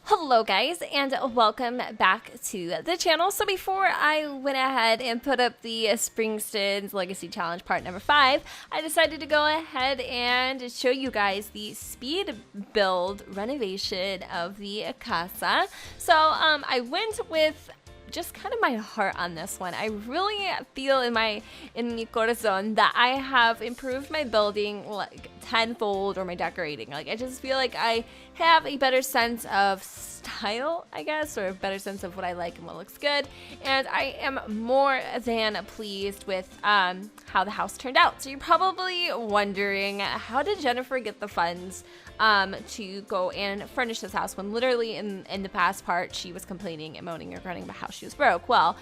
Hello guys, and welcome back to the channel. So before I went ahead and put up the Springston's Legacy Challenge part number 5, I decided to go ahead and show you guys the speed build renovation of the casa. So I went with just kind of my heart on this one. I really feel in mi corazon that I have improved my building like tenfold, or my decorating. Like, I just feel like I have a better sense of style, I guess, or a better sense of what I like and what looks good. And I am more than pleased with how the house turned out. So you're probably wondering, how did Jennifer get the funds to go and furnish this house when literally in the past part she was complaining and moaning and groaning about how she was broke? Well,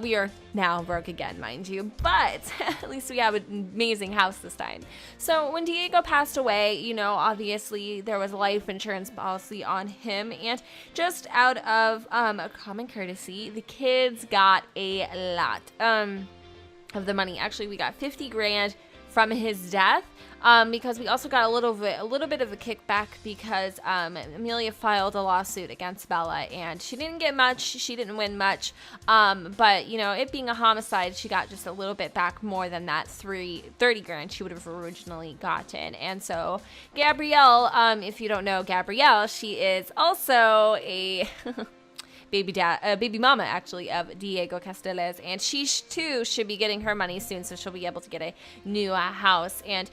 we are now broke again, mind you, but at least we have an amazing house this time. So when Diego passed away, you know, obviously there was a life insurance policy on him, and just out of a common courtesy, the kids got a lot of the money. Actually, we got 50 grand from his death, because we also got a little bit of a kickback because Amelia filed a lawsuit against Bella, and she didn't get much. She didn't win much, but you know, it being a homicide, she got just a little bit back more than that 30 grand she would have originally gotten. And so Gabrielle, if you don't know Gabrielle, she is also a baby mama actually of Diego Castells, and she too should be getting her money soon, so she'll be able to get a new house. And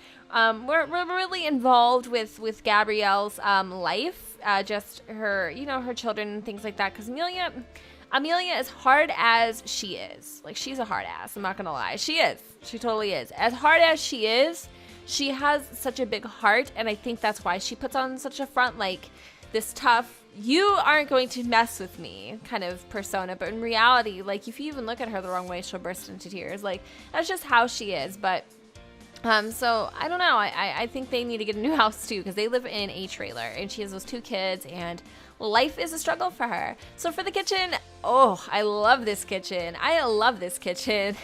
we're really involved with Gabrielle's life, just her, you know, her children and things like that, because Amelia, as hard as she is, like, she's a hard ass, I'm not gonna lie, she totally is. As hard as she is, she has such a big heart, and I think that's why she puts on such a front, like, this tough, you aren't going to mess with me kind of persona. But in reality, like, if you even look at her the wrong way, she'll burst into tears. Like, that's just how she is. But so I don't know, I think they need to get a new house too, because they live in a trailer and she has those 2 kids, and life is a struggle for her. So for the kitchen, oh, I love this kitchen.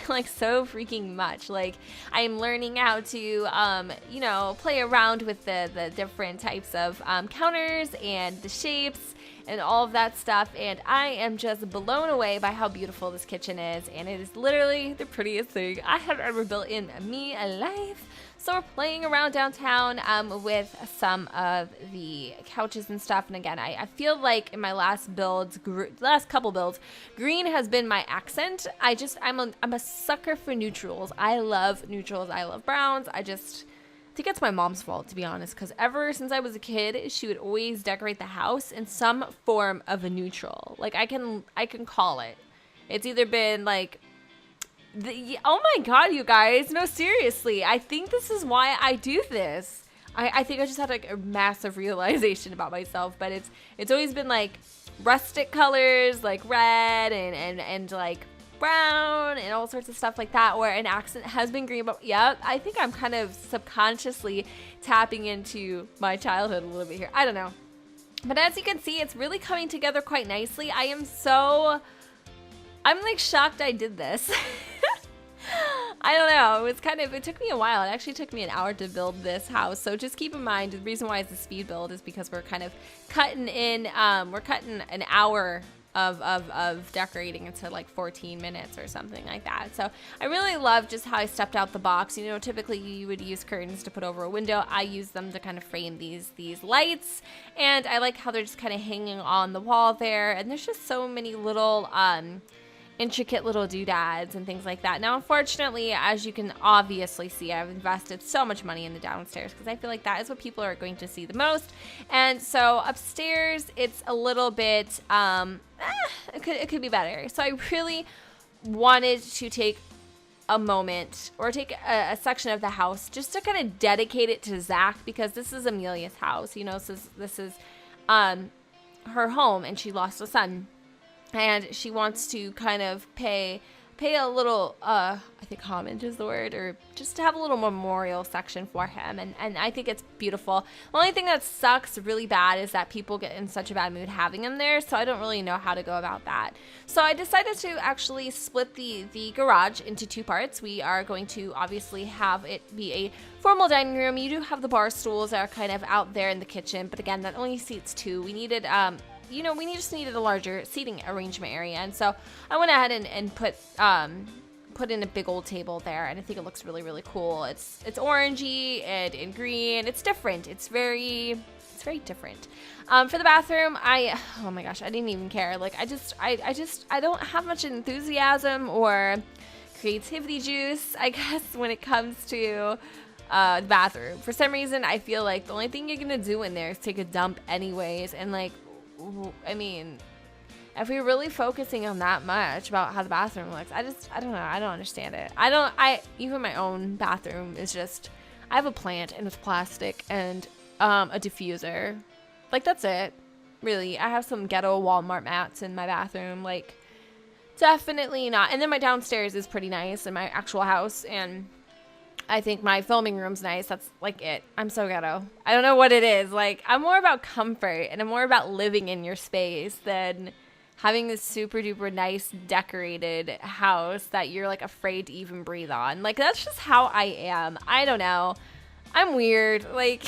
Like, so freaking much. Like, I'm learning how to, you know, play around with the different types of counters and the shapes and all of that stuff, and I am just blown away by how beautiful this kitchen is, and it is literally the prettiest thing I have ever built in me life. So we're playing around downtown with some of the couches and stuff. And again, I feel like in my last couple builds, green has been my accent. I'm a sucker for neutrals. I love neutrals. I love browns. I think it's my mom's fault, to be honest, because ever since I was a kid, she would always decorate the house in some form of a neutral. Like, I can call it. It's either been like, oh my god, you guys, no, seriously, I think this is why I do this. I think I just had like a massive realization about myself, but it's always been like rustic colors, like red and like brown and all sorts of stuff like that, where an accent has been green. But yeah, I think I'm kind of subconsciously tapping into my childhood a little bit here. I don't know. But as you can see, it's really coming together quite nicely. I'm like shocked I did this. I don't know. It took me a while. It actually took me an hour to build this house. So just keep in mind, the reason why it's a speed build is because we're kind of cutting an hour of decorating into like 14 minutes or something like that. So I really love just how I stepped out the box. You know, typically you would use curtains to put over a window. I use them to kind of frame these lights, and I like how they're just kind of hanging on the wall there. And there's just so many little intricate little doodads and things like that. Now, unfortunately, as you can obviously see, I've invested so much money in the downstairs because I feel like that is what people are going to see the most. And so upstairs, it's a little bit, it could be better. So I really wanted to take a moment, or take a section of the house just to kind of dedicate it to Zach, because this is Amelia's house, you know, so this is her home, and she lost a son. And she wants to kind of pay a little, I think homage is the word, or just to have a little memorial section for him. And I think it's beautiful. The only thing that sucks really bad is that people get in such a bad mood having him there, so I don't really know how to go about that. So I decided to actually split the garage into 2 parts. We are going to obviously have it be a formal dining room. You do have the bar stools that are kind of out there in the kitchen, but again, that only seats 2. We needed you know, we just needed a larger seating arrangement area. And so I went ahead and put in a big old table there, and I think it looks really, really cool. It's orangey and green. It's different. It's very different. For the bathroom, oh my gosh, I didn't even care. Like, I don't have much enthusiasm or creativity juice, I guess, when it comes to the bathroom. For some reason, I feel like the only thing you're gonna do in there is take a dump anyways. And like, I mean, if we're really focusing on that much about how the bathroom looks, I don't know. I don't understand it. Even my own bathroom is just, I have a plant and it's plastic and a diffuser. Like, that's it. Really. I have some ghetto Walmart mats in my bathroom. Like, definitely not. And then my downstairs is pretty nice in my actual house, and I think my filming room's nice. That's like it. I'm so ghetto. I don't know what it is. Like, I'm more about comfort, and I'm more about living in your space than having this super duper nice decorated house that you're like afraid to even breathe on. Like, that's just how I am. I don't know. I'm weird. Like,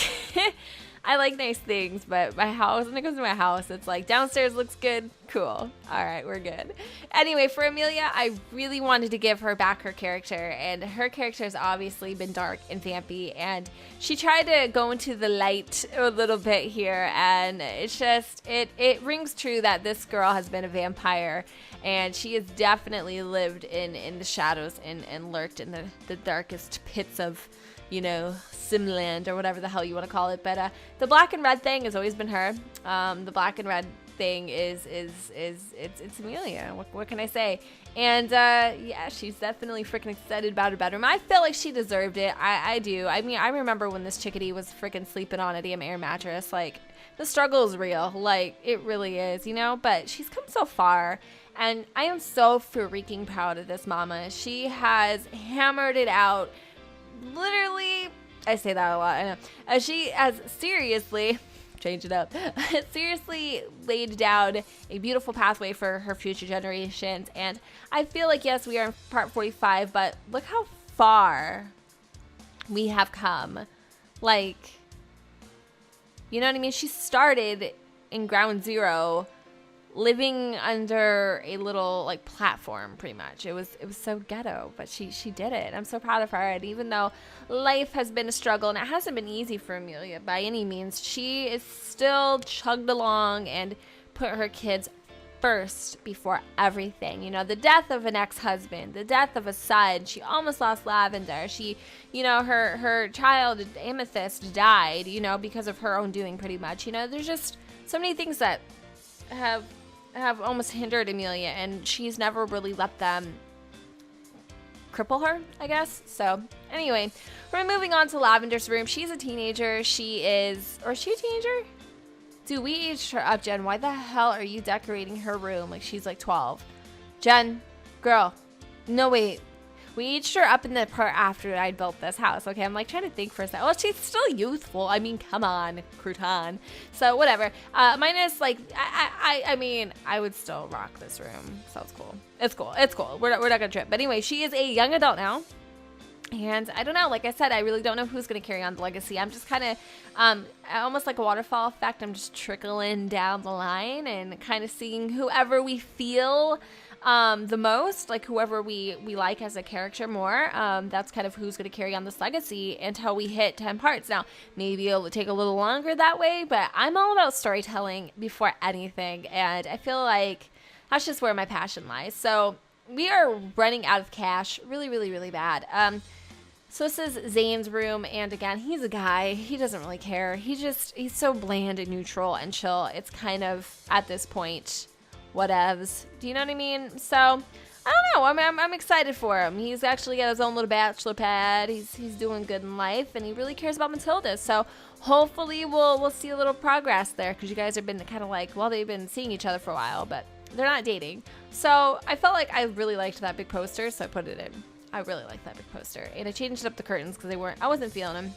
I like nice things, but my house, when it comes to my house, it's like downstairs looks good. Cool. All right, we're good. Anyway, for Amelia, I really wanted to give her back her character, and her character has obviously been dark and vampy, and she tried to go into the light a little bit here, and it's just, it rings true that this girl has been a vampire, and she has definitely lived in the shadows and lurked in the darkest pits of, you know, Simland or whatever the hell you want to call it. But the black and red thing has always been her. The black and red thing is it's Amelia. What can I say? And yeah, she's definitely freaking excited about her bedroom. I feel like she deserved it. I do. I mean, I remember when this chickadee was freaking sleeping on a damn air mattress. Like, the struggle is real. Like, it really is, you know. But she's come so far. And I am so freaking proud of this mama. She has hammered it out. Literally, I say that a lot, I know. She has seriously, change it up, seriously laid down a beautiful pathway for her future generations. And I feel like, yes, we are in part 45, but look how far we have come. Like, you know what I mean? She started in ground zero, living under a little like platform, pretty much. It was so ghetto, but she did it. I'm so proud of her. And even though life has been a struggle, and it hasn't been easy for Amelia by any means, she is still chugged along and put her kids first before everything. You know, the death of an ex-husband, the death of a son. She almost lost Lavender. She, you know, her child Amethyst died, you know, because of her own doing, pretty much. You know, there's just so many things that have almost hindered Amelia, and she's never really let them cripple her, I guess. So anyway, we're moving on to Lavender's room. She's a teenager. Or is she a teenager? Dude, we aged her up, Jen. Why the hell are you decorating her room like she's like 12? Jen, girl, no, wait. We aged her up in the part after I built this house, okay? I'm like trying to think for a second. Well, she's still youthful. I mean, come on, crouton. So whatever. Mine is like, I mean, I would still rock this room. So it's cool. It's cool. It's cool. We're not gonna trip. But anyway, she is a young adult now. And I don't know, like I said, I really don't know who's going to carry on the legacy. I'm just kind of, almost like a waterfall effect. I'm just trickling down the line and kind of seeing whoever we feel the most, like whoever we like as a character more. That's kind of who's going to carry on this legacy until we hit 10 parts. Now, maybe it'll take a little longer that way, but I'm all about storytelling before anything. And I feel like that's just where my passion lies. So we are running out of cash really, really, really bad. So this is Zane's room, and again, he's a guy. He doesn't really care. He's so bland and neutral and chill. It's kind of, at this point, whatevs. Do you know what I mean? So, I don't know. I'm excited for him. He's actually got his own little bachelor pad. He's doing good in life, and he really cares about Matilda. So, hopefully, we'll see a little progress there, because you guys have been kind of like, well, they've been seeing each other for a while, but they're not dating. So, I felt like I really liked that big poster, so I put it in. I really like that big poster. And I changed up the curtains because I wasn't feeling them.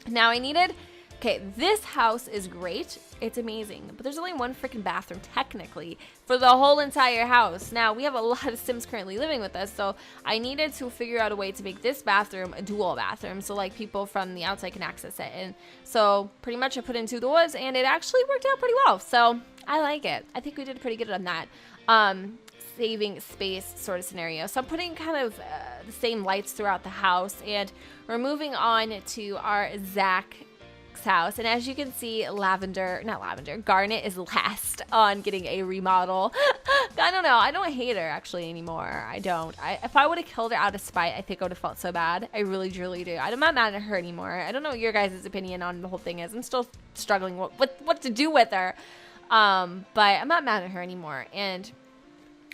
Now okay, this house is great. It's amazing. But there's only one freaking bathroom, technically, for the whole entire house. Now, we have a lot of Sims currently living with us, so I needed to figure out a way to make this bathroom a dual bathroom, so like people from the outside can access it. And so pretty much I put in 2 doors, and it actually worked out pretty well. So I like it. I think we did pretty good on that. Saving space sort of scenario. So I'm putting kind of the same lights throughout the house, and we're moving on to our Zach's house. And as you can see, Garnet is last on getting a remodel. I don't know. I don't hate her actually anymore. I don't. If I would have killed her out of spite, I think I would have felt so bad. I really, truly do. I'm not mad at her anymore. I don't know what your guys' opinion on the whole thing is. I'm still struggling with what to do with her. But I'm not mad at her anymore. And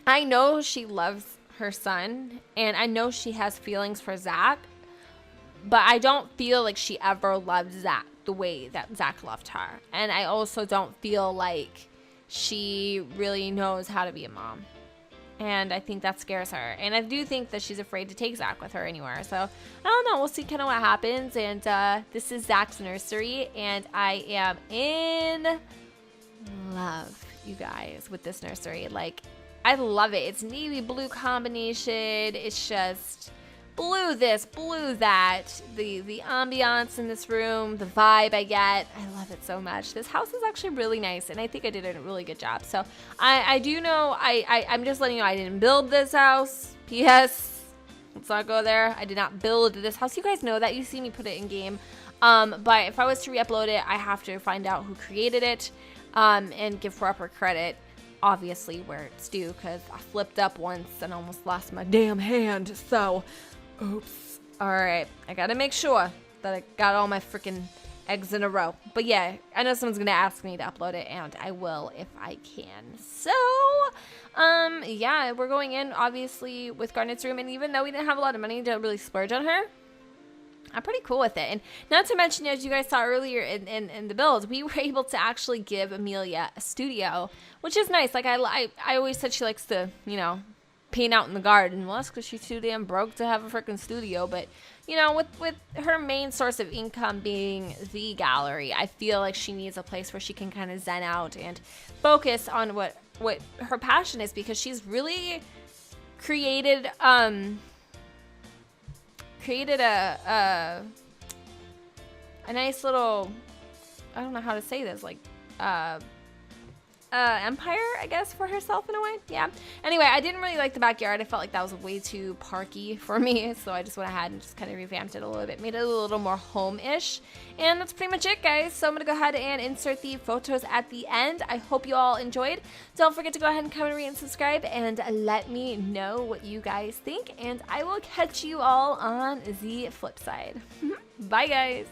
I know she loves her son, and I know she has feelings for Zach, but I don't feel like she ever loved Zach the way that Zach loved her. And I also don't feel like she really knows how to be a mom. And I think that scares her. And I do think that she's afraid to take Zach with her anywhere. So, I don't know. We'll see kind of what happens. And this is Zach's nursery, and I am in love, you guys, with this nursery. Like, I love it. It's navy blue combination. It's just blue this, blue that. The ambiance in this room, the vibe I get. I love it so much. This house is actually really nice, and I think I did a really good job. So I do know, I'm just letting you know I didn't build this house. P.S. Let's not go there. I did not build this house. You guys know that. You see me put it in game. But if I was to re-upload it, I have to find out who created it and give proper credit. Obviously where it's due, because I flipped up once and almost lost my damn hand. So, oops. Alright, I gotta make sure that I got all my freaking eggs in a row. But yeah, I know someone's gonna ask me to upload it, and I will if I can. So, yeah, we're going in, obviously, with Garnet's room, and even though we didn't have a lot of money to really splurge on her, I'm pretty cool with it. And not to mention, as you guys saw earlier in the build, we were able to actually give Amelia a studio, which is nice. Like, I always said she likes to, you know, paint out in the garden. Well, that's because she's too damn broke to have a freaking studio. But, you know, with her main source of income being the gallery, I feel like she needs a place where she can kind of zen out and focus on what her passion is, because she's really created a nice little, I don't know how to say this, like empire, I guess, for herself in a way. Yeah. Anyway, I didn't really like the backyard. I felt like that was way too parky for me, so I just went ahead and just kind of revamped it a little bit, made it a little more home-ish. And that's pretty much it, guys. So I'm gonna go ahead and insert the photos at the end. I hope you all enjoyed. Don't forget to go ahead and comment, rate, and subscribe, and let me know what you guys think, and I will catch you all on the flip side. Bye, guys.